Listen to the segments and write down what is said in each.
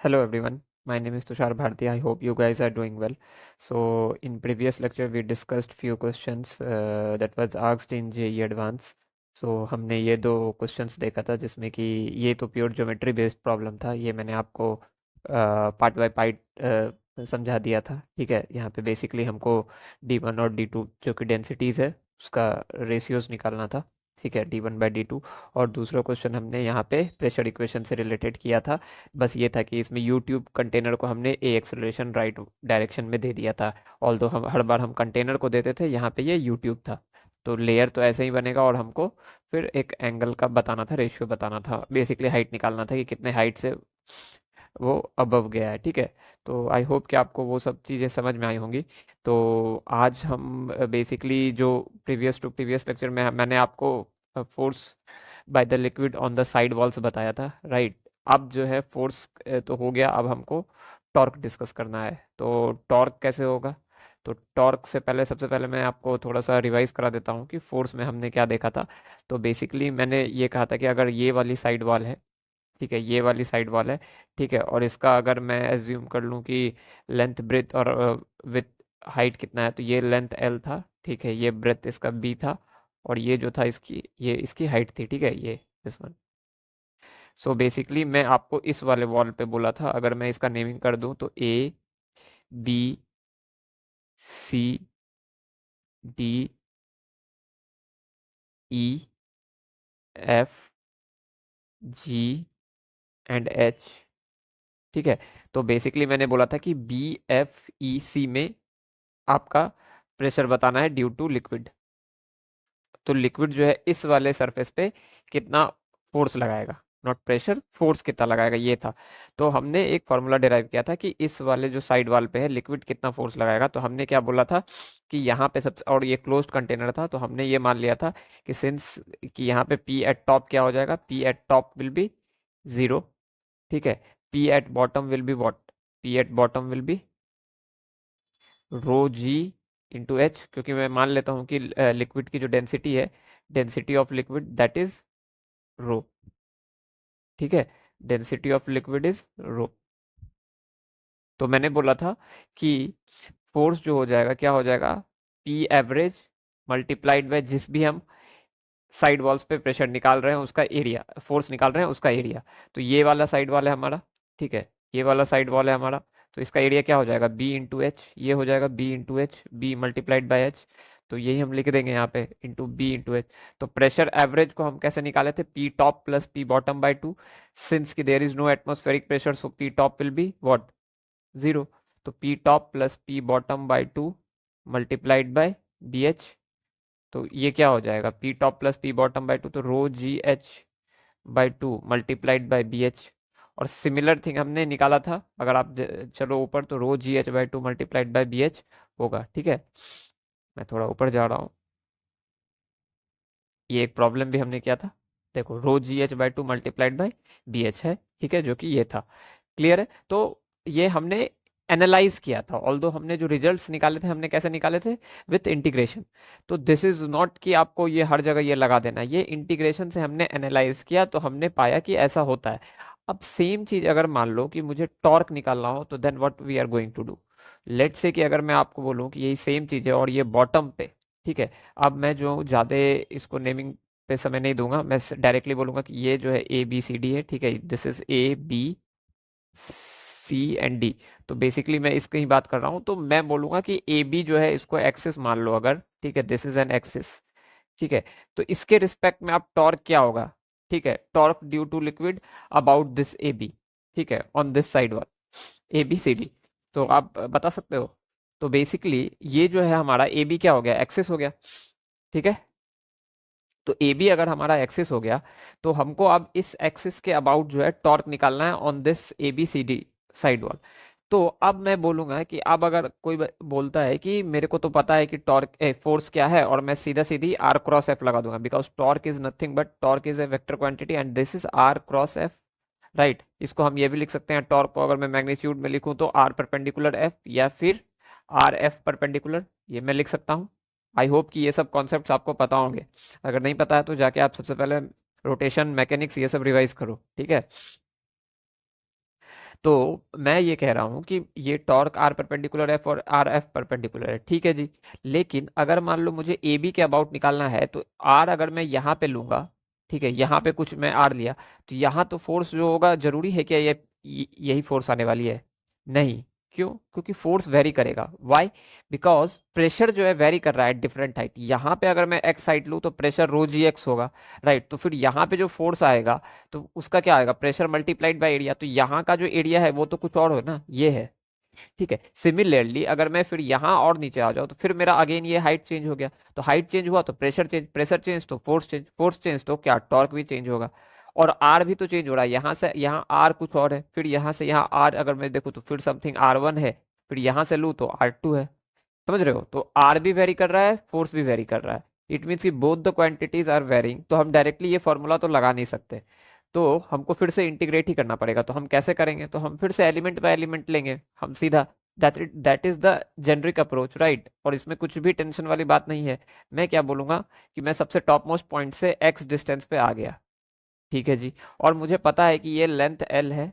Hello everyone, my name is Tushar Bharti. I hope you guys are doing well. So in previous lecture we discussed few questions that was asked in JEE Advance. So हमने ये दो questions देखा था जिसमें कि ये तो pure geometry based problem था। ये मैंने आपको पार्ट बाय पार्ट समझा दिया था। ठीक है, यहाँ पे बेसिकली हमको D1 और D2 जो कि डेंसिटीज़ है उसका रेशियोज निकालना था। ठीक है, D1/D2। और दूसरा क्वेश्चन हमने यहाँ पे प्रेशर इक्वेशन से रिलेटेड किया था। बस ये था कि इसमें यूट्यूब कंटेनर को हमने ए एक्सेलरेशन राइट डायरेक्शन में दे दिया था। ऑल्दो हम हर बार हम कंटेनर को देते थे, यहाँ पे ये यूट्यूब था। तो लेयर तो ऐसे ही बनेगा और हमको फिर एक एंगल का बताना था, रेशियो बताना था, बेसिकली हाइट निकालना था कि कितने हाइट से वो अबव गया है। ठीक है, तो आई होप कि आपको वो सब चीज़ें समझ में आई होंगी। तो आज हम बेसिकली जो प्रीवियस टू प्रीवियस लेक्चर में मैंने आपको force by the liquid on the side walls बताया था, राइट। अब जो है फोर्स तो हो गया, अब हमको टॉर्क डिस्कस करना है। तो टॉर्क कैसे होगा? तो टॉर्क से पहले सबसे पहले मैं आपको थोड़ा सा रिवाइज करा देता हूँ कि फोर्स में हमने क्या देखा था। तो बेसिकली मैंने ये कहा था कि अगर ये वाली साइड वॉल है, ठीक है, ये वाली साइड वॉल है, ठीक है, और इसका अगर मैं एज्यूम कर लूँ कि लेंथ ब्रेथ और विथ हाइट कितना है, तो ये लेंथ एल था, ठीक है, ये ब्रेथ इसका बी था, और ये जो था इसकी, ये इसकी हाइट थी। ठीक है, ये दिस वन। सो बेसिकली मैं आपको इस वाले वॉल पे बोला था, अगर मैं इसका नेमिंग कर दूं तो A B C D E F G and H. ठीक है, तो बेसिकली मैंने बोला था कि बी एफ ई सी में आपका प्रेशर बताना है ड्यू टू लिक्विड। तो लिक्विड जो है इस वाले सरफेस पे कितना फोर्स लगाएगा, नॉट प्रेशर, फोर्स कितना लगाएगा, ये था। तो हमने एक फॉर्मूला डिराइव किया था कि इस वाले जो साइड वाल पे है लिक्विड कितना फोर्स लगाएगा। तो हमने क्या बोला था कि यहाँ पे सबसे, और ये क्लोज्ड कंटेनर था, तो हमने ये मान लिया था कि सिंस कि यहाँ पे पी एट टॉप क्या हो जाएगा, P at top will be 0। ठीक है, P at bottom will be what, P at bottom will be rho g into h, क्योंकि मैं मान लेता हूँ कि लिक्विड की जो डेंसिटी है, density of liquid that is rho. ठीक है, density of liquid is rho. तो मैंने बोला था कि फोर्स जो हो जाएगा क्या हो जाएगा, पी एवरेज मल्टीप्लाइड बाय जिस भी हम साइड वॉल्स पे प्रेशर निकाल रहे हैं उसका एरिया, फोर्स निकाल रहे हैं उसका एरिया। तो ये वाला साइड वॉल है हमारा, ठीक है, ये वाला साइड वॉल है हमारा, तो इसका एरिया क्या हो जाएगा, बी इंटू एच, ये हो जाएगा B into H, B multiplied by H. तो यही हम लिख देंगे यहाँ पे इंटू बी इंटू एच। तो प्रेशर एवरेज को हम कैसे निकाले थे, P top plus P bottom by 2। Since की there is no atmospheric pressure, so P top will be what, 0। तो P top plus P bottom by 2 multiplied by B H. तो ये क्या हो जाएगा, P top plus P bottom by 2, तो rho ji H by 2 multiplied by B H. और similar thing हमने निकाला था, अगर आप चलो ऊपर, तो rho ji H by 2 multiplied by B H होगा। ठीक है, मैं थोड़ा ऊपर जा रहा हूँ। ये एक प्रॉब्लम भी हमने किया था, देखो rho ji H by 2 multiplied by B H है, ठीक है, जो कि ये था। क्लियर है? तो ये हमने एनालाइज किया था, ऑल्दो हमने जो रिजल्ट्स निकाले थे हमने कैसे निकाले थे, विथ इंटीग्रेशन। तो दिस इज नॉट कि आपको ये हर जगह ये लगा देना, ये इंटीग्रेशन से हमने एनालाइज किया तो हमने पाया कि ऐसा होता है। अब सेम चीज अगर मान लो कि मुझे टॉर्क निकालना हो, तो then what we are going to do, let's say कि अगर मैं आपको बोलूं कि यही सेम चीज है और ये बॉटम पे, ठीक है, अब मैं जो ज़्यादा इसको नेमिंग पे समय नहीं दूंगा, मैं डायरेक्टली बोलूंगा कि ये जो है ए बी सी डी है, ठीक है, this is A B C and D. तो बेसिकली मैं इसकी ही बात कर रहा हूँ, तो मैं बोलूंगा कि ए बी जो है इसको एक्सिस मान लो अगर, ठीक है, दिस इज एन एक्सिस। ठीक है, तो इसके रिस्पेक्ट में आप टॉर्क क्या होगा, ठीक है, torque due to liquid about this A B, ठीक है, on this side one, A B C D. तो आप बता सकते हो। तो बेसिकली ये जो है हमारा ए बी क्या हो गया, एक्सिस हो गया। ठीक है, तो ए बी अगर हमारा एक्सिस हो गया, तो हमको अब इस एक्सिस के अबाउट जो है टॉर्क निकालना है on this A B C D side wall. तो अब मैं बोलूंगा कि अब अगर कोई बोलता है कि मेरे को तो पता है कि टॉर्क फोर्स क्या है, और मैं सीधा सीधी आर क्रॉस एफ लगा दूंगा, because torque is nothing but torque is a vector quantity and this is r cross F, right. इसको हम ये भी लिख सकते हैं, टॉर्क को अगर मैं मैग्नीट्यूड में लिखूं तो आर परपेंडिकुलर एफ या फिर आर एफ परपेंडिकुलर, ये मैं लिख सकता हूँ। आई होप कि ये सब कॉन्सेप्ट्स आपको पता होंगे। अगर नहीं पता है तो जाके आप सबसे पहले रोटेशन मैकेनिक्स ये सब रिवाइज करो, ठीक है। तो मैं ये कह रहा हूँ कि ये टॉर्क आर परपेंडिकुलर एफ और आर एफ परपेंडिकुलर है, ठीक है जी। लेकिन अगर मान लो मुझे ए बी के अबाउट निकालना है, तो आर अगर मैं यहाँ पे लूंगा, ठीक है, यहाँ पे कुछ मैं आर लिया, तो यहाँ तो फोर्स जो होगा, जरूरी है क्या यही फोर्स आने वाली है? नहीं। क्यों? क्योंकि फोर्स वेरी करेगा। वाई? बिकॉज प्रेशर जो है वेरी कर रहा है डिफरेंट हाइट। यहाँ पे अगर मैं एक्स हाइट लूँ तो प्रेशर रो जी एक्स होगा, राइट। तो फिर यहाँ पे जो फोर्स आएगा, तो उसका क्या आएगा? Pressure multiplied by area. तो यहाँ का जो एरिया है वो तो कुछ और हो ना, ये है, ठीक है। सिमिलरली अगर मैं फिर यहाँ और नीचे आ जाऊँ, तो फिर मेरा अगेन ये हाइट चेंज हो गया। तो हाइट चेंज हुआ तो प्रेशर चेंज, प्रेशर चेंज तो फोर्स चेंज, फोर्स चेंज तो क्या? टॉर्क भी चेंज होगा। और आर भी तो चेंज हो रहा है, यहाँ से यहाँ आर कुछ और है, फिर यहाँ से यहाँ आर अगर मैं देखूँ तो फिर समथिंग आर वन है, फिर यहाँ से लूँ तो आर टू है। समझ रहे हो? तो आर भी वेरी कर रहा है, फोर्स भी वेरी कर रहा है। इट मीन्स कि both the quantities are varying. तो हम डायरेक्टली ये फॉर्मूला तो लगा नहीं सकते, तो हमको फिर से इंटीग्रेट ही करना पड़ेगा। तो हम कैसे करेंगे? तो हम फिर से एलिमेंट बाय एलिमेंट लेंगे, हम सीधा। That is the generic approach, right. और इसमें कुछ भी टेंशन वाली बात नहीं है। मैं क्या बोलूंगा कि मैं सबसे टॉप मोस्ट पॉइंट से एक्स डिस्टेंस पे आ गया, ठीक है जी। और मुझे पता है कि ये लेंथ एल है,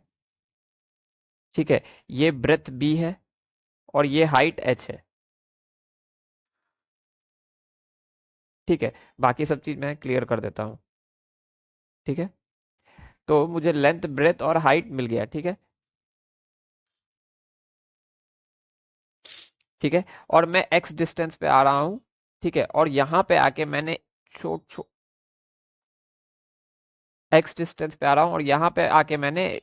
ठीक है, ये ब्रेथ बी है, और ये हाइट एच है, ठीक है। बाकी सब चीज मैं क्लियर कर देता हूँ, ठीक है। तो मुझे लेंथ ब्रेथ और हाइट मिल गया, ठीक है, ठीक है। और मैं एक्स डिस्टेंस पे आ रहा हूँ, ठीक है। और यहाँ पे आके मैंने छोट छोट एक्स डिस्टेंस पे आ रहा हूँ, और यहाँ पे आके मैंने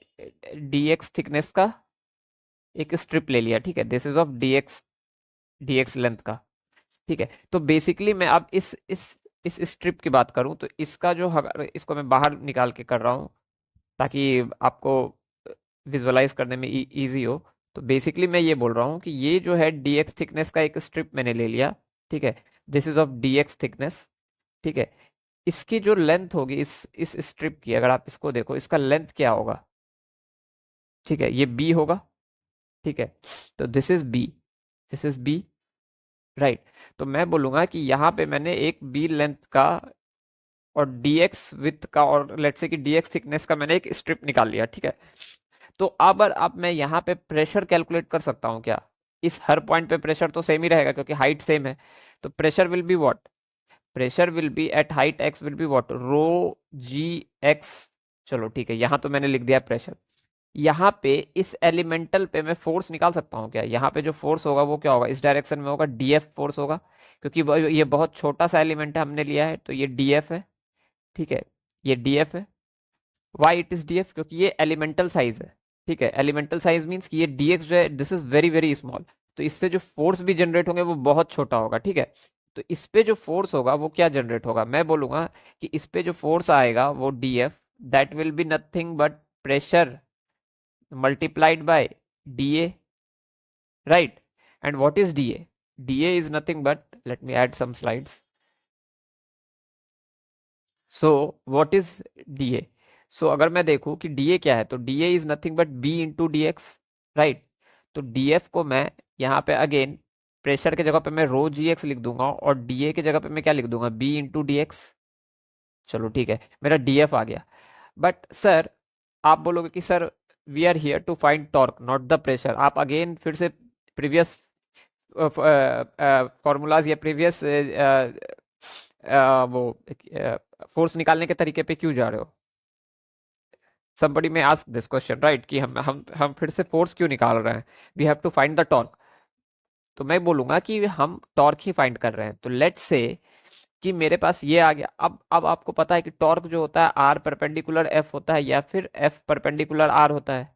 डी एक्स थिकनेस का एक स्ट्रिप ले लिया, ठीक है। This is of D x length का, ठीक है। तो बेसिकली मैं अब इस स्ट्रिप की बात करूं, तो इसका जो इसको मैं बाहर निकाल के कर रहा हूं, ताकि आपको विजुअलाइज करने में इजी हो। तो बेसिकली मैं ये बोल रहा हूँ कि ये जो है डी एक्स थिकनेस का एक स्ट्रिप मैंने ले लिया, ठीक है। This is of D x thickness, ठीक है। इसकी जो लेंथ होगी इस स्ट्रिप की, अगर आप इसको देखो, इसका लेंथ क्या होगा? ठीक है, ये बी होगा, ठीक है। तो this is B, this is B, right. तो मैं बोलूंगा कि यहाँ पे मैंने एक बी लेंथ का और dx विथ का और लेट्स से कि dx थिकनेस का मैंने एक स्ट्रिप निकाल लिया, ठीक है। तो अब मैं यहाँ पे प्रेशर कैलकुलेट कर सकता हूँ क्या? इस हर पॉइंट पे प्रेशर तो सेम ही रहेगा, क्योंकि हाइट सेम है। तो pressure will be what? Pressure will be at height x will be what? Rho g x. चलो ठीक है, यहाँ तो मैंने लिख दिया प्रेशर। यहाँ पे इस एलिमेंटल पे मैं फोर्स निकाल सकता हूँ क्या? यहाँ पे जो फोर्स होगा वो क्या होगा? इस डायरेक्शन में होगा डीएफ फोर्स होगा, क्योंकि ये बहुत छोटा सा एलिमेंट है, हमने लिया है, तो ये डीएफ है, ठीक है। ये डीएफ है। Why it is DF? क्योंकि ये एलिमेंटल साइज है, ठीक है। एलिमेंटल साइज मीन्स कि ये डीएक्स जो है this is very very small. तो इससे जो फोर्स भी जनरेट होंगे वो बहुत छोटा होगा, ठीक है। तो इस पे जो फोर्स होगा वो क्या जनरेट होगा? मैं बोलूंगा कि इस पे जो फोर्स आएगा वो DF, that will be nothing but pressure multiplied by dA, right? And what is dA? dA is nothing but, let me add some slides. So what is dA? So अगर मैं देखूं कि dA क्या है, तो dA is nothing but b into dx, right? तो df को मैं यहाँ पे अगेन प्रेशर के जगह पे मैं रो जी एक्स लिख दूंगा, और dA की जगह पे मैं क्या लिख दूंगा? b into dx। चलो ठीक है, मेरा df आ गया। बट सर, आप बोलोगे कि sir we are here to find torque not the pressure. आप अगेन फिर से प्रीवियस फॉर्मूलाज या प्रीवियस वो फोर्स निकालने के तरीके पे क्यों जा रहे हो? somebody may ask this question, right, कि हम फिर से फोर्स क्यों निकाल रहे हैं? We have to find the torque. तो मैं बोलूंगा कि हम टॉर्क ही फाइंड कर रहे हैं। तो लेट्स से कि मेरे पास ये आ गया। अब आपको पता है कि टॉर्क जो होता है आर परपेंडिकुलर एफ होता है, या फिर एफ परपेंडिकुलर आर होता है,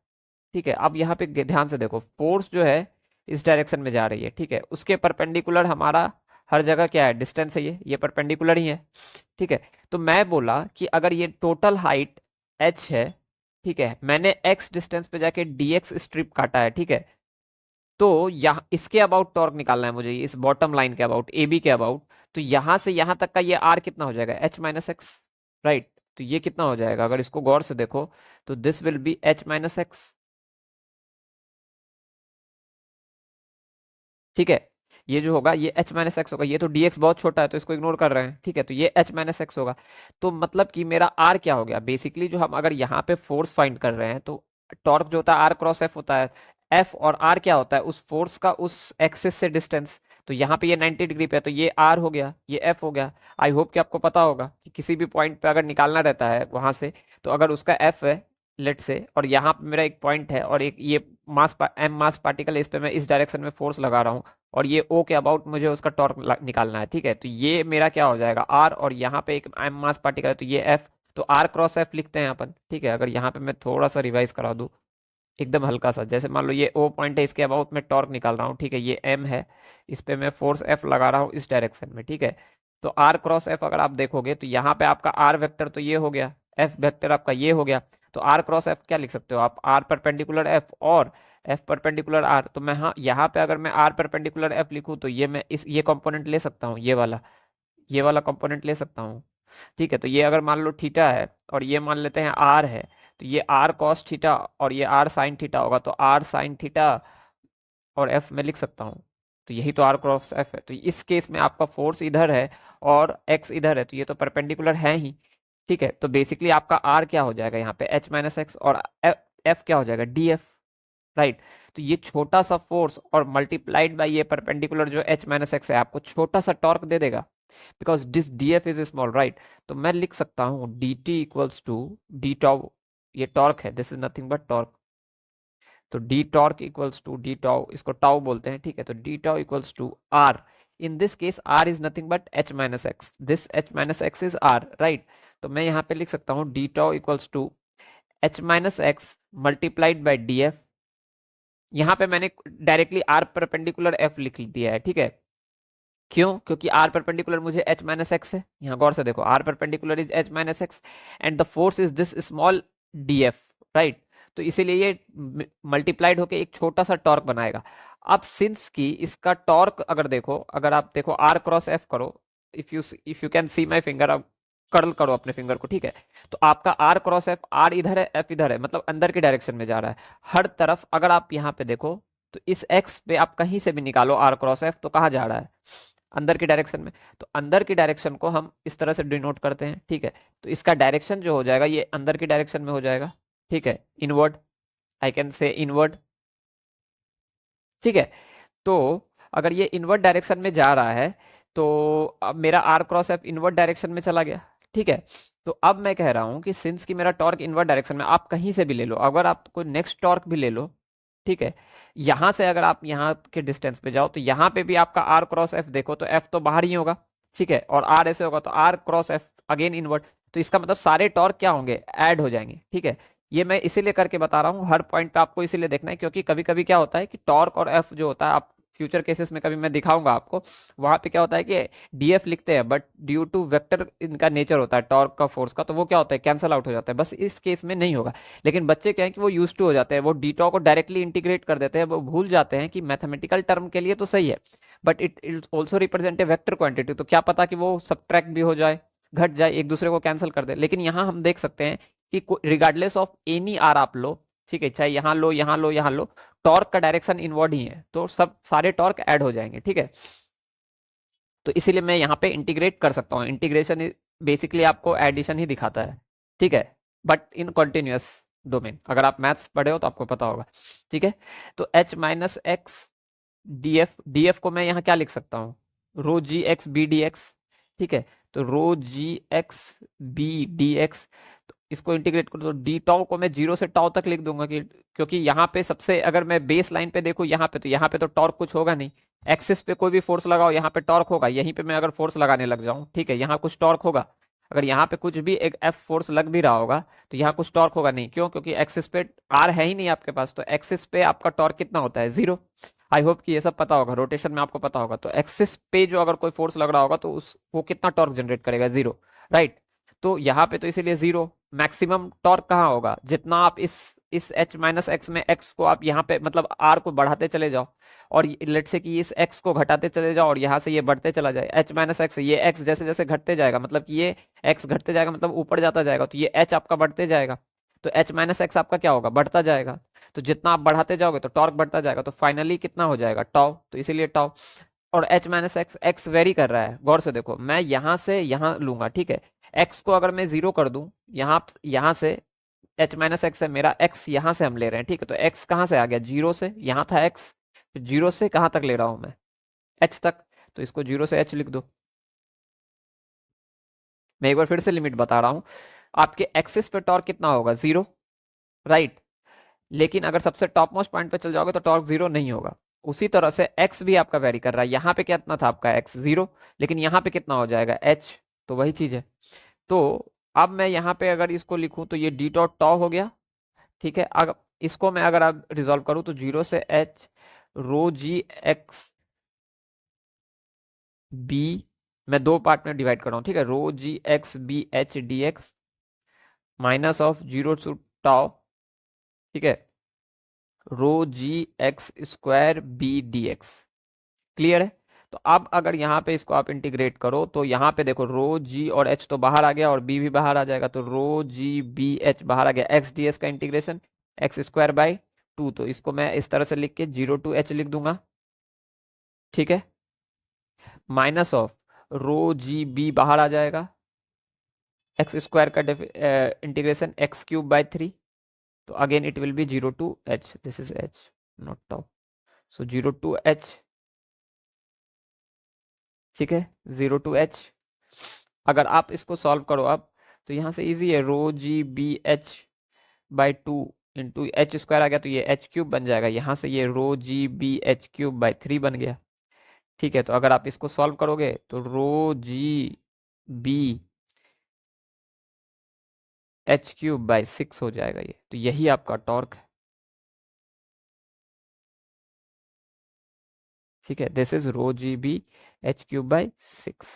ठीक है। अब यहाँ पे ध्यान से देखो, फोर्स जो है इस डायरेक्शन में जा रही है, ठीक है। उसके परपेंडिकुलर हमारा हर जगह क्या है? डिस्टेंस है, ये परपेंडिकुलर ही है, ठीक है। तो मैं बोला कि अगर ये टोटल हाइट h है, ठीक है, मैंने x डिस्टेंस पे जाके dx स्ट्रिप काटा है, ठीक है। तो यहाँ इसके अबाउट टॉर्क निकालना है मुझे, इस बॉटम लाइन के अबाउट, ए बी के अबाउट। तो यहाँ से यहाँ तक का ये आर कितना हो जाएगा? H minus x, right. तो ये कितना हो जाएगा अगर इसको गौर से देखो? तो this will be H minus x, ठीक है। ये जो होगा ये एच माइनस एक्स होगा। ये तो डी एक्स बहुत छोटा है तो इसको इग्नोर कर रहे हैं, ठीक है। तो ये एच माइनस एक्स होगा। तो मतलब कि मेरा आर क्या हो गया? बेसिकली जो हम अगर यहाँ पे फोर्स फाइंड कर रहे हैं, तो टॉर्क जो होता है आर क्रॉस एफ होता है, एफ और आर क्या होता है, उस फोर्स का उस एक्सिस से डिस्टेंस। तो यहाँ पे ये 90 डिग्री पे है, तो ये आर हो गया, ये एफ हो गया। आई होप कि आपको पता होगा कि किसी भी पॉइंट पे अगर निकालना रहता है वहां से, तो अगर उसका एफ है लेट से, और यहाँ पे मेरा एक पॉइंट है और एक ये एम मास पार्टिकल, इस पे मैं इस डायरेक्शन में फोर्स लगा रहा हूँ, और ये ओ के अबाउट मुझे उसका टॉर्क निकालना है, ठीक है। तो ये मेरा क्या हो जाएगा आर, और यहाँ पे एक एम मास पार्टिकल है तो ये एफ। तो आर क्रॉस एफ लिखते हैं अपन, ठीक है। अगर यहाँ पे मैं थोड़ा सा रिवाइज करा दूँ एकदम हल्का सा, जैसे मान लो ये ओ पॉइंट है, इसके अबाउट मैं टॉर्क निकाल रहा हूँ, ठीक है। ये एम है, इस पे मैं फोर्स एफ लगा रहा हूँ इस डायरेक्शन में, ठीक है। तो आर क्रॉस एफ अगर आप देखोगे तो यहाँ पे आपका आर वेक्टर तो ये हो गया, एफ वेक्टर आपका ये हो गया। तो आर क्रॉस एफ क्या लिख सकते हो आप, आर परपेंडिकुलर एफ और एफ परपेंडिकुलर आर। तो मैं हाँ यहाँ पे अगर मैं आर परपेंडिकुलर एफ लिखूँ तो ये मैं इस ये कंपोनेंट ले सकता हूँ, ये वाला कंपोनेंट ले सकता हूँ, ठीक है। तो ये अगर मान लो थीटा है और ये मान लेते हैं आर है, तो ये आर कॉस थीटा और ये आर साइन थीटा होगा, तो आर साइन थीटा और एफ में लिख सकता हूँ। तो यही तो आर क्रॉस एफ है। तो इस केस में आपका फोर्स इधर है और एक्स इधर है, तो ये तो परपेंडिकुलर है ही, ठीक है। तो बेसिकली आपका आर क्या हो जाएगा यहाँ पे एच माइनस एक्स, और एफ क्या हो जाएगा डी एफ, राइट। तो ये छोटा सा फोर्स और मल्टीप्लाइड बाय ये परपेंडिकुलर जो एच माइनस एक्स है आपको छोटा सा टॉर्क दे देगा, because this D F is small, right. तो मैं लिख सकता हूँ D T equals to D tau, ये टॉर्क है, this is nothing but torque. तो D torque equals to D tau, इसको टाउ बोलते हैं, ठीक है। तो D tau equals to R, in this case R is nothing but h minus x, this h minus x is r, right. तो मैं यहाँ पे लिख सकता हूँ d tau equals to h minus x multiplied by d F. यहाँ पे मैंने डायरेक्टली आर परपेंडिकुलर एफ लिख दिया है, ठीक है। क्यों, क्योंकि आर परपेंडिकुलर मुझे एच माइनस एक्स है, यहाँ गौर से देखो r perpendicular is h minus x and the force is this small d F, right. तो इसीलिए ये मल्टीप्लाइड होके एक छोटा सा टॉर्क बनाएगा। अब सिंस की इसका टॉर्क अगर देखो, अगर आप देखो आर क्रॉस एफ करो, if you can see my finger, अब कर्ल करो अपने फिंगर को, ठीक है। तो आपका आर क्रॉस एफ, आर इधर है एफ इधर है, मतलब अंदर की डायरेक्शन में जा रहा है हर तरफ। अगर आप यहाँ पे देखो तो इस एक्स पे आप कहीं से भी निकालो आर क्रॉस एफ, तो कहाँ जा रहा है, अंदर की डायरेक्शन में। तो अंदर की डायरेक्शन को हम इस तरह से डिनोट करते हैं, ठीक है। तो इसका डायरेक्शन जो हो जाएगा ये अंदर की डायरेक्शन में हो जाएगा, ठीक है, inward, I can say inward, ठीक है। तो अगर ये इनवर्ड डायरेक्शन में जा रहा है तो अब मेरा r cross F inward direction में चला गया, ठीक है। तो अब मैं कह रहा हूं कि सिंस कि मेरा टॉर्क इनवर्ड डायरेक्शन में, आप कहीं से भी ले लो, अगर आप कोई नेक्स्ट टॉर्क भी ले लो, ठीक है। यहां से अगर आप यहाँ के डिस्टेंस पे जाओ तो यहाँ पे भी आपका आर क्रॉस एफ देखो तो एफ तो बाहर ही होगा, ठीक है, और आर ऐसे होगा तो r cross F again inward. तो इसका मतलब सारे टॉर्क क्या होंगे, ऐड हो जाएंगे, ठीक है। ये मैं इसीलिए करके बता रहा हूँ, हर पॉइंट पे आपको इसीलिए देखना है, क्योंकि कभी कभी क्या होता है कि टॉर्क और एफ जो होता है, आप फ्यूचर केसेस में कभी मैं दिखाऊंगा आपको, वहां पे क्या होता है कि डीएफ लिखते हैं बट ड्यू टू वेक्टर इनका नेचर होता है टॉर्क का फोर्स का, तो वो क्या होता है कैंसल आउट हो जाता है। बस इस केस में नहीं होगा। लेकिन बच्चे क्या है कि वो यूज टू हो जाते हैं, वो डी टॉ को डायरेक्टली इंटीग्रेट कर देते हैं, वो भूल जाते हैं कि मैथमेटिकल टर्म के लिए तो सही है but it also represent a vector quantity, तो क्या पता कि वो सब्ट्रैक्ट भी हो जाए, घट जाए, एक दूसरे को कैंसिल कर दे। लेकिन यहाँ हम देख सकते हैं कि रिगार्डलेस ऑफ एनी आर आप लो, ठीक है, चाहे यहाँ लो यहाँ लो यहाँ लो, टॉर्क का डायरेक्शन इनवर्ड ही है, तो सब सारे टॉर्क ऐड हो जाएंगे, ठीक है। तो इसीलिए मैं यहाँ पे इंटीग्रेट कर सकता हूँ, इंटीग्रेशन बेसिकली आपको एडिशन ही दिखाता है, ठीक है, बट इन कंटिन्यूअस डोमेन। अगर आप मैथ्स पढ़े हो तो आपको पता होगा, ठीक है। तो H minus x D F को मैं यहाँ क्या लिख सकता हूँ, रो g x B d x, ठीक है। तो rho g x B d x, तो इसको इंटीग्रेट करो तो डी टाउ को मैं जीरो से टाउ तक लिख दूंगा, कि क्योंकि यहाँ पे सबसे अगर मैं बेस लाइन पे देखूँ यहाँ पे, तो यहाँ पे तो टॉर्क कुछ होगा नहीं, एक्सिस पे कोई भी फोर्स लगाओ यहाँ पे टॉर्क होगा, यहीं पे मैं अगर फोर्स लगाने लग जाऊँ, ठीक है, यहाँ कुछ टॉर्क होगा। अगर यहाँ पे कुछ भी एक एफ फोर्स लग भी रहा होगा तो यहाँ कुछ टॉर्क होगा नहीं, क्यों, क्योंकि एक्सिस पे आर है ही नहीं आपके पास, तो एक्सिस पे आपका टॉर्क कितना होता है, जीरो। आई होप कि ये सब पता होगा, रोटेशन में आपको पता होगा। तो एक्सिस पे जो अगर कोई फोर्स लग रहा होगा तो उस वो कितना टॉर्क जनरेट करेगा, जीरो, राइट। तो यहाँ पे तो इसीलिए जीरो, मैक्सिमम टॉर्क कहाँ होगा, जितना आप इस एच माइनस एक्स में एक्स को आप यहाँ पे मतलब आर को बढ़ाते चले जाओ, और लेट से कि इस एक्स को घटाते चले जाओ और यहाँ से ये बढ़ते चला जाए, एच माइनस एक्स, ये एक्स जैसे जैसे घटते जाएगा मतलब कि ये एक्स घटते जाएगा, मतलब ऊपर जाता जाएगा, तो ये एच आपका बढ़ते जाएगा, तो एच माइनस एक्स आपका क्या होगा, बढ़ता जाएगा। तो जितना आप बढ़ाते जाओगे तो टॉर्क बढ़ता जाएगा, तो फाइनली कितना हो जाएगा, टाउ, तो इसीलिए टाउ। और H minus x, x very कर रहा है, गौर से देखो, मैं यहाँ से यहाँ लूंगा, ठीक है। एक्स को अगर मैं जीरो कर दूं यहाँ यहाँ से, एच माइनस एक्स है, मेरा एक्स यहाँ से हम ले रहे हैं, ठीक है। तो एक्स कहाँ से आ गया, जीरो से, यहाँ था एक्स, फिर जीरो से कहाँ तक ले रहा हूँ मैं, एच तक, तो इसको जीरो से एच लिख दो। मैं एक बार फिर से लिमिट बता रहा हूँ, आपके एक्सिस पे टॉर्क कितना होगा, जीरो, राइट। लेकिन अगर सबसे टॉप मोस्ट पॉइंट पे चल जाओगे तो टॉर्क जीरो नहीं होगा। उसी तरह से एक्स भी आपका वेरी कर रहा है, यहाँ पे कितना था आपका एक्स, जीरो, लेकिन यहाँ पे कितना हो जाएगा, एच, तो वही चीज है। तो अब मैं यहाँ पे अगर इसको लिखूं तो ये डी डॉट टॉ हो गया, ठीक है। अगर इसको मैं अगर आप रिजॉल्व करूं तो जीरो से एच रो जी एक्स बी, मैं दो पार्ट में डिवाइड कर रहा हूँ, ठीक है, rho g x b h d x minus of zero to टॉ, ठीक है, rho g x square b d x, clear है। तो अब अगर यहाँ पे इसको आप इंटीग्रेट करो तो यहाँ पे देखो रो जी और एच तो बाहर आ गया और बी भी बाहर आ जाएगा, तो रो जी बी एच बाहर आ गया, एक्स डी एस का integration x square by two, तो इसको मैं इस तरह से लिख के जीरो टू एच लिख दूंगा, ठीक है, minus of rho g b बाहर आ जाएगा, एक्स स्क्वायर का integration x cube by three, तो again it will be zero to h, this is h not top, so zero to h, ठीक है, जीरो टू एच। अगर आप इसको सॉल्व करो अब तो यहाँ से इजी है, rho g b h by two into h square आ गया, तो ये एच क्यूब बन जाएगा, यहाँ से ये rho g b h cube by three बन गया, ठीक है। तो अगर आप इसको सॉल्व करोगे तो rho g b h cube by six हो जाएगा ये, तो यही आपका टॉर्क है, ठीक है, this is rho g b h cube by six,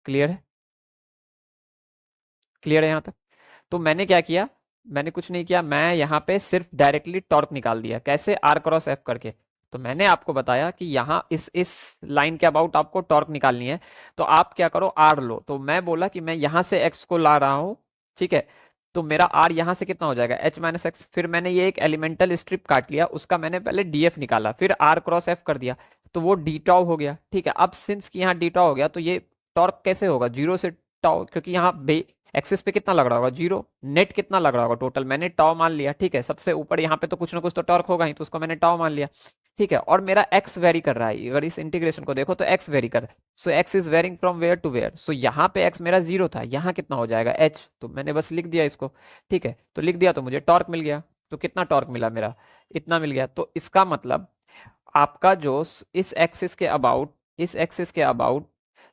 clear है, क्लियर है यहाँ तक। तो मैंने क्या किया, मैंने कुछ नहीं किया, मैं यहाँ पे सिर्फ डायरेक्टली टॉर्क निकाल दिया, कैसे, आर क्रॉस एफ करके। तो मैंने आपको बताया कि यहाँ इस लाइन के अबाउट आपको टॉर्क निकालनी है, तो आप क्या करो, आर लो। तो मैं बोला कि मैं यहाँ से एक्स को ला रहा हूँ, ठीक है, तो मेरा आर यहाँ से कितना हो जाएगा, एच माइनस एक्स, फिर मैंने ये एक एलिमेंटल स्ट्रिप काट लिया, उसका मैंने पहले डीएफ निकाला, फिर आर क्रॉस एफ कर दिया, तो वो डी टॉ हो गया, ठीक है। अब सिंस कि यहाँ डी टॉ हो गया तो ये टॉर्क कैसे होगा, जीरो से टॉ, क्योंकि यहाँ एक्सिस पे कितना लग रहा होगा, जीरो, नेट कितना लग रहा होगा टोटल, मैंने टॉ मान लिया, ठीक है, सबसे ऊपर यहाँ पे तो कुछ ना कुछ तो टॉर्क होगा ही, तो उसको मैंने टॉ मान लिया, ठीक है। और मेरा एक्स वेरी कर रहा है, अगर इस इंटीग्रेशन को देखो तो एक्स वेरी कर रहा है, so x is varying from where to where, so यहाँ पे एक्स मेरा जीरो था, यहाँ कितना हो जाएगा एच, तो मैंने बस लिख दिया इसको, ठीक है, तो लिख दिया तो मुझे टॉर्क मिल गया, तो कितना टॉर्क मिला मेरा, इतना मिल गया। तो इसका मतलब आपका जो इस एक्सिस के अबाउट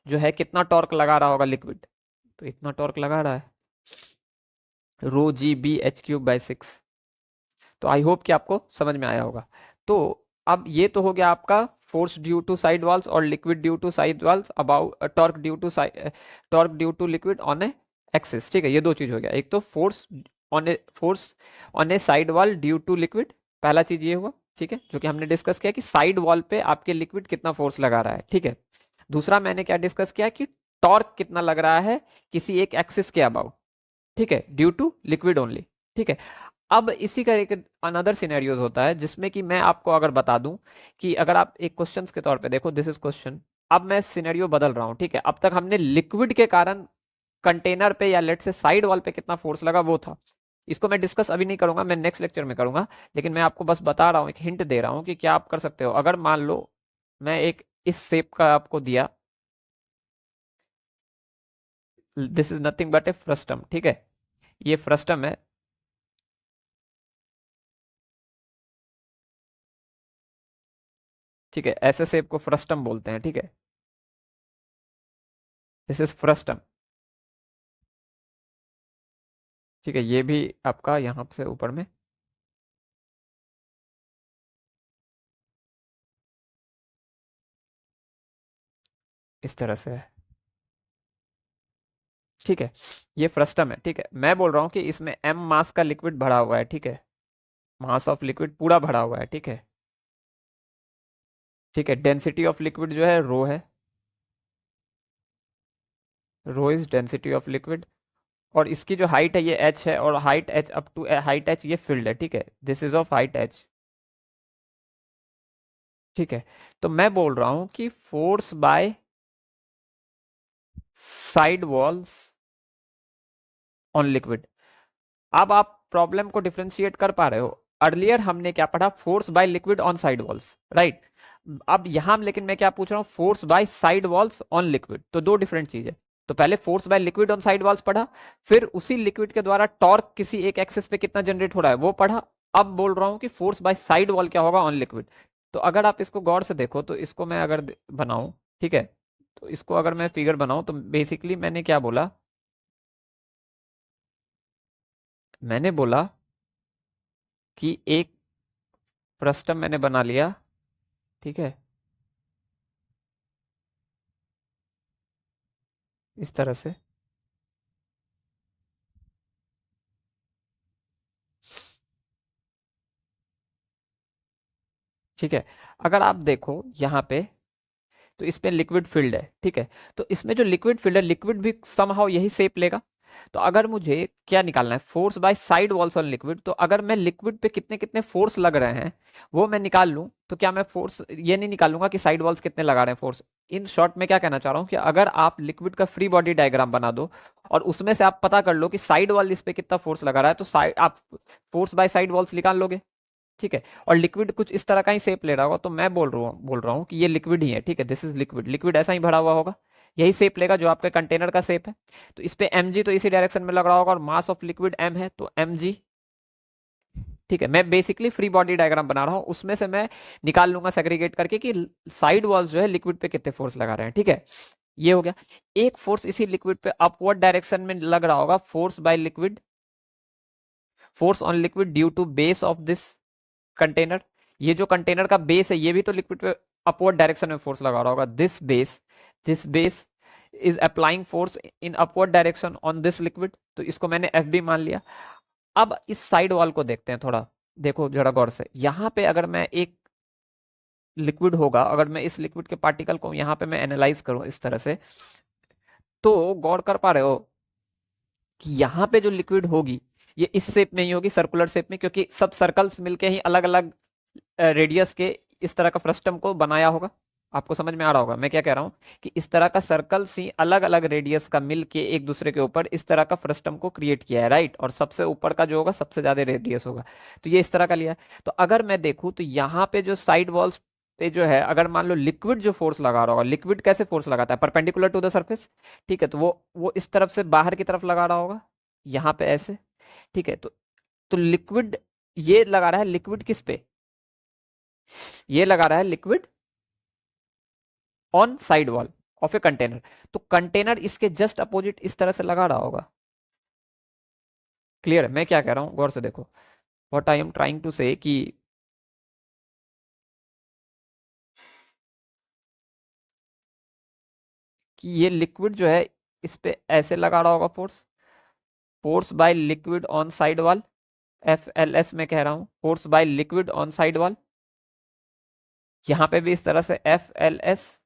जो है कितना टॉर्क लगा रहा होगा लिक्विड, तो इतना टॉर्क लगा रहा है, rho g b h cube by six. तो आई होप कि आपको समझ में आया होगा। तो अब ये तो हो गया आपका force due to side walls और liquid due to side walls, about torque due to liquid on a axis, ठीक है, ये दो चीज हो गया, एक तो force on a side wall due to liquid, पहला चीज ये हुआ, ठीक है, जो कि हमने डिस्कस किया कि साइड वॉल पे आपके लिक्विड कितना फोर्स लगा रहा है, ठीक है। दूसरा मैंने क्या डिस्कस किया कि टॉर्क कितना लग रहा है किसी एक एक्सिस के अबाउट, ठीक है, ड्यू टू लिक्विड ओनली, ठीक है। अब इसी का एक अनदर सिनेरियोज होता है जिसमें कि मैं आपको अगर बता दूं कि अगर आप एक क्वेश्चन के तौर पे देखो, दिस इज क्वेश्चन, अब मैं सिनेरियो बदल रहा हूं, ठीक है। अब तक हमने लिक्विड के कारण कंटेनर पे या लेट से साइड वॉल पे कितना फोर्स लगा वो था, इसको मैं डिस्कस अभी नहीं करूंगा, मैं नेक्स्ट लेक्चर में करूंगा, लेकिन मैं आपको बस बता रहा हूँ, एक हिंट दे रहा हूँ कि क्या आप कर सकते हो। अगर मान लो मैं एक इस शेप का आपको दिया, this is nothing but A frustum, ठीक है, ये फ्रस्टम है, ठीक है, ऐसे शेप को फ्रस्टम बोलते हैं, ठीक है, दिस इज फ्रस्टम, ठीक है, ये भी आपका यहाँ से ऊपर में इस तरह से है, ठीक है, ये फ्रस्टम है, ठीक है। मैं बोल रहा हूँ कि इसमें एम मास का लिक्विड भरा हुआ है, ठीक है, मास ऑफ लिक्विड पूरा भरा हुआ है, ठीक है, ठीक है, डेंसिटी ऑफ लिक्विड जो है रो है, rho is density of liquid, और इसकी जो हाइट है ये एच है, और height h up to height h ये फील्ड है, ठीक है, this is of height h, ठीक है। तो मैं बोल रहा हूँ कि force by side walls on liquid, अब आप प्रॉब्लम को डिफ्रेंशिएट कर पा रहे हो। अर्लियर हमने क्या पढ़ा, force by liquid on side walls, right. अब यहां लेकिन मैं क्या पूछ रहा हूं, force by side walls on liquid, तो दो डिफरेंट चीज है। तो पहले force by liquid on side walls पढ़ा, फिर उसी लिक्विड के द्वारा टॉर्क किसी एक एक्सिस पे कितना जनरेट हो रहा है वो पढ़ा। अब बोल रहा हूं कि फोर्स बाय साइड वॉल क्या होगा ऑन लिक्विड। तो अगर आप इसको गौर से देखो, तो इसको मैं अगर बनाऊं, ठीक है, तो इसको अगर मैं फिगर बनाऊं, तो बेसिकली मैंने क्या बोला, मैंने बोला कि एक फ्रस्टम मैंने बना लिया, ठीक है, इस तरह से, ठीक है। अगर आप देखो यहाँ पे, तो इसमें लिक्विड फील्ड है, ठीक है। तो इसमें जो लिक्विड फील्ड है, लिक्विड भी समहाउ यही शेप लेगा। तो अगर मुझे क्या निकालना है, force by side walls on liquid, तो अगर मैं लिक्विड पे कितने कितने फोर्स लग रहे हैं वो मैं निकाल लूं, तो क्या मैं फोर्स ये नहीं निकालूंगा कि साइड वॉल्स कितने लगा रहे हैं फोर्स। इन शॉर्ट में क्या कहना चाह रहा हूं कि अगर आप लिक्विड का फ्री बॉडी डायग्राम बना दो और उसमें से आप पता कर लो कि साइड वॉल इस पे कितना फोर्स लगा रहा है, तो साइड आप फोर्स बाय साइड वॉल्स निकाल लोगे, ठीक है। और लिक्विड कुछ इस तरह का ही शेप ले रहा होगा, तो मैं बोल रहा हूँ कि ये लिक्विड ही है, ठीक है, दिस इज लिक्विड, लिक्विड ऐसा ही भरा हुआ होगा, यही शेप लेगा जो आपके कंटेनर का शेप है। तो इस पे mg तो इसी डायरेक्शन में लग रहा होगा, और मास ऑफ लिक्विड m है, तो mg, ठीक है। मैं बेसिकली फ्री बॉडी डायग्राम बना रहा हूँ, उसमें से मैं निकाल लूंगा सेग्रीगेट करके कि साइड वॉल्स जो है लिक्विड पे कितने फोर्स लगा रहे हैं, ठीक है। ये हो गया। एक फोर्स इसी लिक्विड पे अपवर्ड डायरेक्शन में लग रहा होगा, force by liquid, force on liquid due to base of this container. ये जो कंटेनर का बेस है, ये भी तो लिक्विड पे अपवर्ड डायरेक्शन में फोर्स लगा रहा होगा। This base is applying force in upward direction on this liquid, तो इसको मैंने एफ बी मान लिया। अब इस साइड वॉल को देखते हैं थोड़ा, देखो जरा गौर से, यहां पे अगर मैं एक लिक्विड होगा, अगर मैं इस लिक्विड के पार्टिकल को यहां पे मैं एनालाइज करूं इस तरह से, तो गौर कर पा रहे हो कि यहाँ पे जो लिक्विड होगी ये इस शेप में ही होगी, सर्कुलर शेप में, क्योंकि सब सर्कल्स मिलके ही अलग अलग रेडियस के इस तरह का फ्रस्टम को बनाया होगा। आपको समझ में आ रहा होगा मैं क्या कह रहा हूँ, कि इस तरह का सर्कल्स ही अलग अलग रेडियस का मिलके एक दूसरे के ऊपर इस तरह का फ्रस्टम को क्रिएट किया है, राइट। और सबसे ऊपर का जो होगा सबसे ज्यादा रेडियस होगा, तो ये इस तरह का लिया है। तो अगर मैं देखूँ तो यहाँ पे जो साइड वॉल्स पे जो है, अगर मान लो लिक्विड जो फोर्स लगा रहा होगा, लिक्विड कैसे फोर्स लगाता है, परपेंडिकुलर टू द सरफेस, ठीक है। तो वो इस तरफ से बाहर की तरफ लगा रहा होगा, यहाँ पे ऐसे, ठीक है। तो लिक्विड ये लगा रहा है, लिक्विड किस पे, ये लगा रहा है liquid on side wall of a container. तो कंटेनर इसके जस्ट अपोजिट इस तरह से लगा रहा होगा। क्लियर है मैं क्या कह रहा हूं, गौर से देखो, what I am trying to say कि ये लिक्विड जो है इस पे ऐसे लगा रहा होगा force, force by liquid on side wall, F L S में कह रहा हूं, force by liquid on side wall. यहां पे भी इस तरह से एफ एल एस,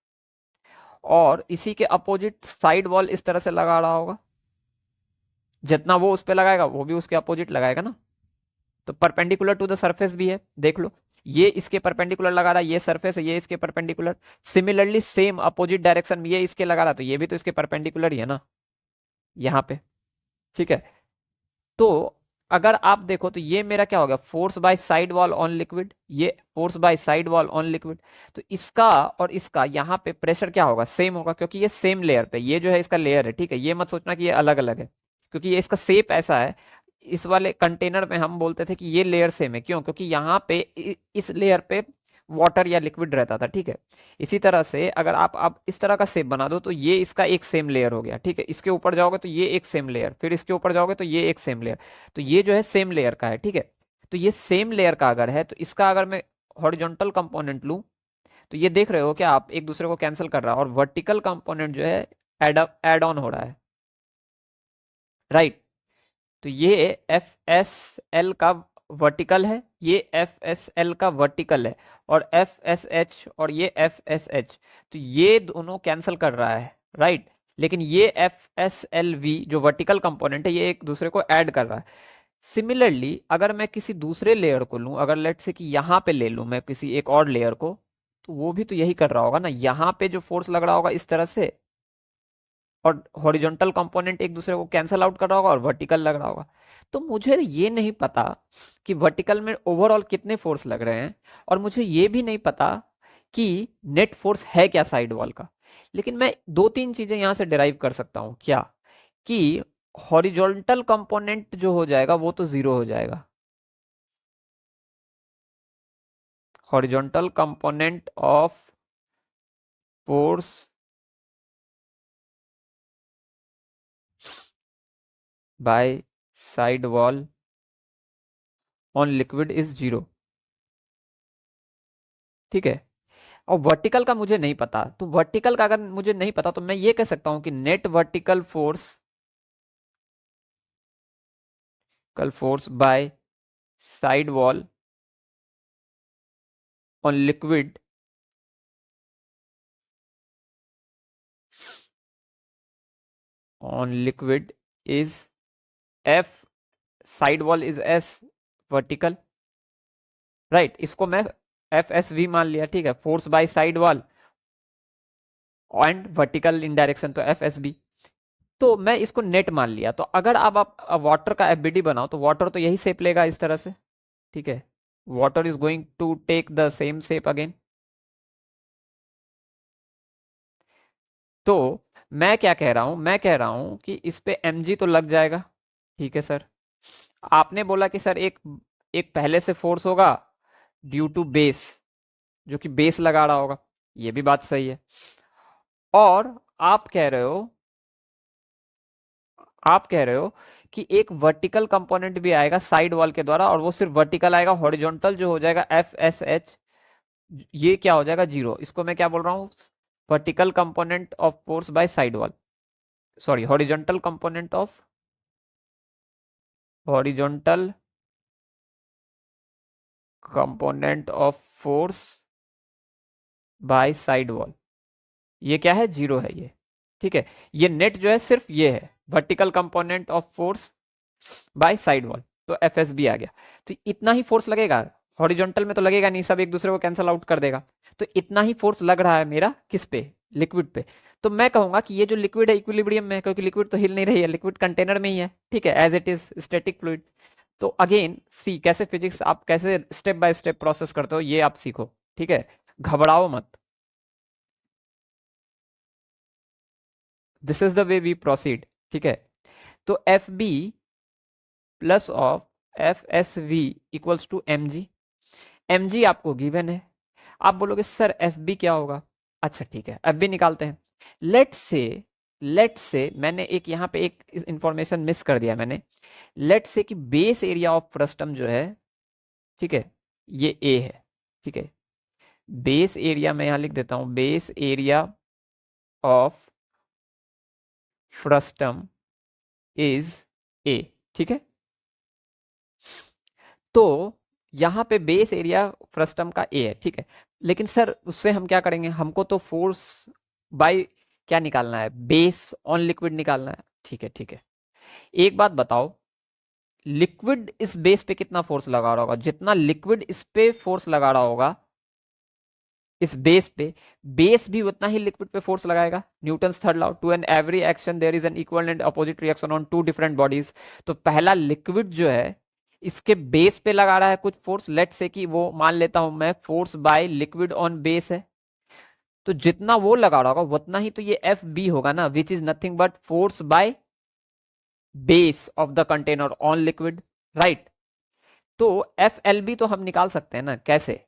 और इसी के अपोजिट साइड वॉल इस तरह से लगा रहा होगा, जितना वो उस पे लगाएगा वो भी उसके अपोजिट लगाएगा ना। तो परपेंडिकुलर टू द सरफेस भी है, देख लो, ये इसके परपेंडिकुलर लगा रहा है, ये सरफेस है, ये इसके perpendicular. Similarly same opposite direction में ये इसके लगा रहा, तो ये भी तो इसके परपेंडिकुलर ही है ना, यहाँ पे, ठीक है। तो अगर आप देखो तो ये मेरा क्या होगा, force by side wall on liquid, ये force by side wall on liquid. तो इसका और इसका यहाँ पे प्रेशर क्या होगा, सेम होगा, क्योंकि ये सेम लेयर पे, ये जो है इसका लेयर है, ठीक है। ये मत सोचना कि ये अलग अलग है, क्योंकि ये इसका शेप ऐसा है। इस वाले कंटेनर में हम बोलते थे कि ये लेयर सेम है, क्यों, क्योंकि यहाँ पे इस लेयर पे वाटर या लिक्विड रहता था, ठीक है। इसी तरह से अगर आप इस तरह का शेप बना दो, तो ये इसका एक सेम लेयर हो गया, ठीक है। इसके ऊपर जाओगे तो ये एक सेम लेयर, फिर इसके ऊपर जाओगे तो ये एक सेम लेयर, तो ये जो है सेम लेयर का है, ठीक है। तो ये सेम लेयर का अगर है, तो इसका अगर मैं हॉरिजॉन्टल कंपोनेंट लूं, तो ये देख रहे हो क्या आप, एक दूसरे को कैंसिल कर रहा है, और वर्टिकल कंपोनेंट जो है एड ऑन हो रहा है, राइट। तो ये एफ एस एल का वर्टिकल है, ये एफ एस एल का वर्टिकल है, और एफ एस एच और ये एफ एस एच, तो ये दोनों कैंसिल कर रहा है, राइट। लेकिन ये एफ एस एल वी जो वर्टिकल कंपोनेंट है, ये एक दूसरे को ऐड कर रहा है। सिमिलरली अगर मैं किसी दूसरे लेयर को लूं, अगर लेट से कि यहाँ पे ले लूं मैं किसी एक और लेयर को, तो वो भी तो यही कर रहा होगा ना, यहाँ पे जो फोर्स लग रहा होगा इस तरह से, और हॉरिजॉन्टल कंपोनेंट एक दूसरे को कैंसल आउट कर रहा होगा और वर्टिकल लग रहा होगा। तो मुझे ये नहीं पता कि वर्टिकल में ओवरऑल कितने फोर्स लग रहे हैं, और मुझे ये भी नहीं पता कि नेट फोर्स है क्या साइड वॉल का। लेकिन मैं दो तीन चीजें यहां से डिराइव कर सकता हूं, क्या कि हॉरिजॉन्टल कंपोनेंट जो हो जाएगा वो तो जीरो हो जाएगा। Horizontal component of force by side wall on liquid is zero. ठीक है। और वर्टिकल का मुझे नहीं पता, तो वर्टिकल का अगर मुझे नहीं पता तो मैं ये कह सकता हूं कि net vertical force by side wall on liquid is F side wall is S vertical, right. इसको मैं एफ एस वी मान लिया, ठीक है, force by side wall and vertical in direction, तो एफ एस बी। तो मैं इसको नेट मान लिया। तो अगर अब आप वाटर का एफबीडी बनाओ तो वाटर तो यही शेप लेगा इस तरह से, ठीक है। Water is going to take the same shape again. तो मैं क्या कह रहा हूं, मैं कह रहा हूं कि इस पे mg तो लग जाएगा, ठीक है सर। आपने बोला कि सर एक एक पहले से फोर्स होगा ड्यू टू बेस, जो कि बेस लगा रहा होगा, ये भी बात सही है। और आप कह रहे हो, आप कह रहे हो कि एक वर्टिकल कंपोनेंट भी आएगा साइड वॉल के द्वारा, और वो सिर्फ वर्टिकल आएगा, हॉरिजॉन्टल जो हो जाएगा एफ एस एच, ये क्या हो जाएगा, जीरो। इसको मैं क्या बोल रहा हूँ, vertical component of force by side wall, sorry horizontal component of, horizontal component of force by side wall, ये क्या है, जीरो है ये, ठीक है। ये नेट जो है सिर्फ ये है, vertical component of force by side wall, तो एफ एस बी आ गया। तो इतना ही फोर्स लगेगा, हॉरिजॉन्टल में तो लगेगा नहीं, सब एक दूसरे को कैंसल आउट कर देगा। तो इतना ही फोर्स लग रहा है मेरा किस पे, लिक्विड पे। तो मैं कहूंगा कि ये जो लिक्विड है इक्विलिब्रियम में है, क्योंकि लिक्विड तो हिल नहीं रही है, लिक्विड कंटेनर में ही है, ठीक है, as it is static fluid. तो अगेन सी कैसे फिजिक्स आप कैसे स्टेप बाय स्टेप प्रोसेस करते हो ये आप सीखो, ठीक है, घबराओ मत। This is the way we proceed, ठीक है। तो F B plus of F S V equals to M G. M G आपको गिवन है। आप बोलोगे सर एफ बी क्या होगा, अच्छा ठीक है एफ बी निकालते हैं। लेट से मैंने एक यहाँ पे एक इंफॉर्मेशन मिस कर दिया मैंने। लेट से कि बेस एरिया ऑफ फ्रस्टम जो है, ठीक है, ये ए है, ठीक है। बेस एरिया मैं यहाँ लिख देता हूँ, base area of frustum is a, ठीक है। तो यहाँ पे बेस एरिया फ्रस्टम का ए है, ठीक है। लेकिन सर उससे हम क्या करेंगे, हमको तो फोर्स बाय क्या निकालना है, बेस ऑन लिक्विड निकालना है, ठीक है, ठीक है। एक बात बताओ, लिक्विड इस बेस पे कितना फोर्स लगा रहा होगा, जितना लिक्विड इस पे फोर्स लगा रहा होगा इस बेस पे, बेस भी उतना ही लिक्विड पे फोर्स लगाएगा। Newton's third law, to an every action there is an equal and opposite reaction on two different bodies. तो पहला लिक्विड जो है इसके बेस पे लगा रहा है कुछ फोर्स, लेट से कि वो मान लेता हूं मैं force by liquid on base है। तो जितना वो लगा रहा होगा उतना ही तो ये एफ बी होगा ना, which is nothing but force by base of the container on liquid, right. तो एफ एल बी तो हम निकाल सकते हैं ना, कैसे,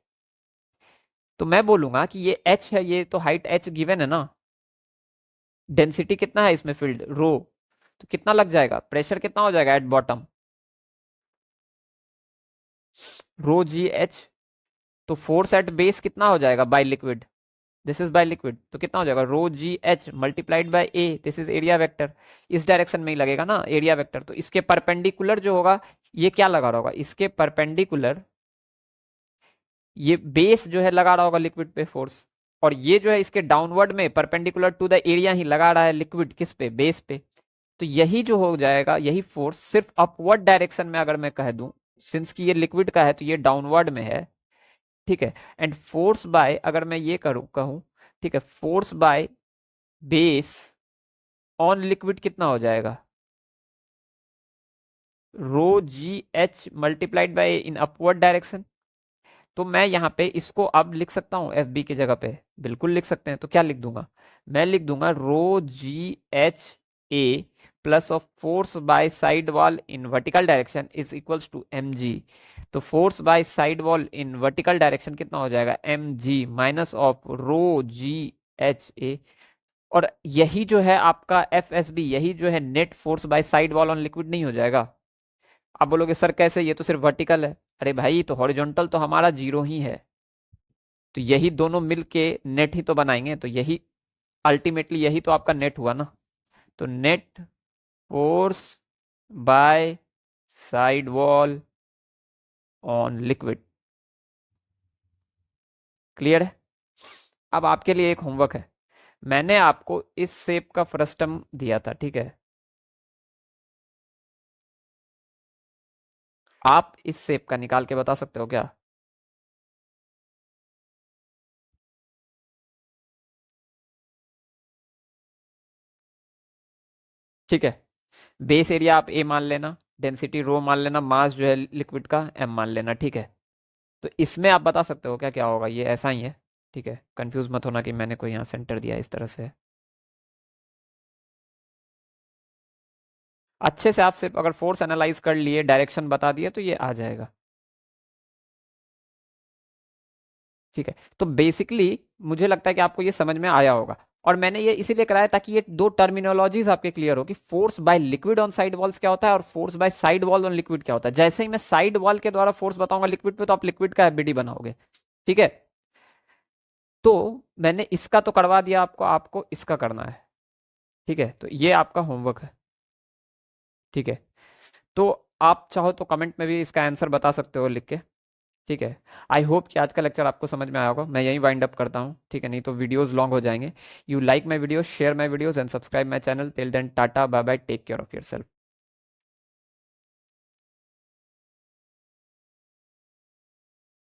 तो मैं बोलूंगा कि ये एच है, ये तो हाइट एच गिवन है ना, डेंसिटी कितना है इसमें फील्ड रो, तो कितना लग जाएगा, प्रेशर कितना हो जाएगा at bottom, rho ji h. तो फोर्स एट बेस कितना हो जाएगा by liquid, this is by liquid, तो कितना हो जाएगा rho ji h multiplied by A, this is area vector. इस डायरेक्शन में ही लगेगा ना एरिया वेक्टर, तो इसके परपेंडिकुलर जो होगा ये क्या लगा रहा होगा, इसके परपेंडिकुलर ये बेस जो है लगा रहा होगा लिक्विड पे फोर्स, और ये जो है इसके डाउनवर्ड में परपेंडिकुलर टू द एरिया ही लगा रहा है लिक्विड किस पे, बेस पे। तो यही जो हो जाएगा, यही फोर्स सिर्फ अपवर्ड डायरेक्शन में अगर मैं कह दूं, सिंस कि ये लिक्विड का है तो ये डाउनवर्ड में है, ठीक है। एंड फोर्स बाय अगर मैं ये करूं कहूं, ठीक है, force by base on liquid कितना हो जाएगा, rho ji h multiplied by in upward direction. तो मैं यहाँ पे इसको अब लिख सकता हूँ एफ बी की जगह पे, बिल्कुल लिख सकते हैं। तो क्या लिख दूंगा, मैं लिख दूंगा rho ji h A plus of force by side wall in vertical direction is equals to M g. तो force by side wall in vertical direction कितना हो जाएगा, m g minus of rho ji h A. और यही जो है आपका F S B, यही जो है net force by side wall on liquid नहीं हो जाएगा। आप बोलोगे सर कैसे, ये तो सिर्फ वर्टिकल है। अरे भाई तो हॉरिजॉन्टल तो हमारा जीरो ही है, तो यही दोनों मिलके नेट ही तो बनाएंगे। तो यही अल्टीमेटली यही तो आपका नेट हुआ ना। तो net force by side wall on liquid. Clear है। अब आपके लिए एक होमवर्क है, मैंने आपको इस शेप का फ्रस्टम दिया था, ठीक है। आप इस शेप का निकाल के बता सकते हो क्या। ठीक है, बेस एरिया आप ए मान लेना, डेंसिटी रो मान लेना, मास जो है लिक्विड का एम मान लेना, ठीक है। तो इसमें आप बता सकते हो क्या क्या होगा, ये ऐसा ही है। ठीक है, कंफ्यूज मत होना कि मैंने कोई यहाँ सेंटर दिया इस तरह से। अच्छे से आप सिर्फ अगर फोर्स एनालाइज कर लिए, डायरेक्शन बता दिए, तो ये आ जाएगा। ठीक है, तो बेसिकली मुझे लगता है कि आपको ये समझ में आया होगा। और मैंने ये इसीलिए कराया ताकि ये दो टर्मिनोलॉजीज आपके क्लियर हो कि force by liquid on side walls क्या होता है और force by side wall on liquid क्या होता है। जैसे ही मैं साइड वॉल के द्वारा फोर्स बताऊंगा लिक्विड पे, तो आप लिक्विड का एफबीडी बनाओगे। ठीक है, तो मैंने इसका तो करवा दिया आपको, आपको इसका करना है। ठीक है, तो ये आपका होमवर्क है। ठीक है, तो आप चाहो तो कमेंट में भी इसका आंसर बता सकते हो लिख के। ठीक है, आई होप कि आज का लेक्चर आपको समझ में आया होगा। मैं यही वाइंड अप करता हूँ, ठीक है, नहीं तो वीडियोस लॉन्ग हो जाएंगे। You like my video, share my videos and subscribe my channel. Till then tata bye bye, take care of your self.